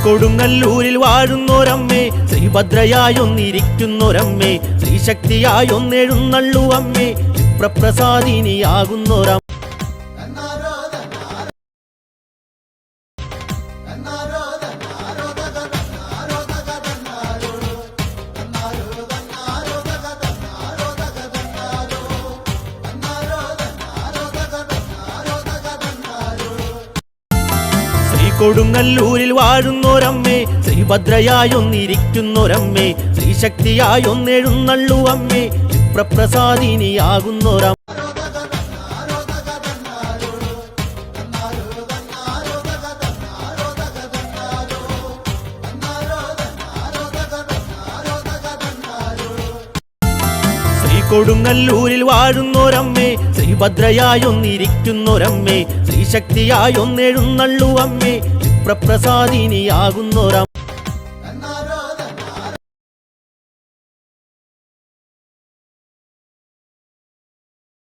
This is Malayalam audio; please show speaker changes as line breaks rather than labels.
കൊടുങ്ങല്ലൂരിൽ വാഴുന്നോരമ്മേ, ശ്രീഭദ്രയായൊന്നിരിക്കുന്നൊരമ്മേ, ശ്രീശക്തിയായൊന്നെഴുന്നള്ളുവമ്മേ, വിപ്രപ്രസാദിനിയാകുന്നൊരമ്മ. കൊടുങ്ങല്ലൂരിൽ വാഴുന്നോരമ്മേ, ശ്രീഭദ്രയായൊന്നിരിക്കുന്നൊരമ്മേ, ശ്രീശക്തിയായൊന്നെഴുന്നള്ളുവമ്മേ, വിപ്രപ്രസാദിനിയാകുന്നൊരമ്മ. കൊടുങ്ങല്ലൂരിൽ വാഴുന്നോരമ്മേ, ശ്രീഭദ്രയായൊന്നിരിക്കുന്നൊരമ്മേ, ശ്രീശക്തിയായൊന്നെഴുന്നള്ളുവമ്മേ, വിപ്രപ്രസാദിനിയാകുന്നൊരമ്മ.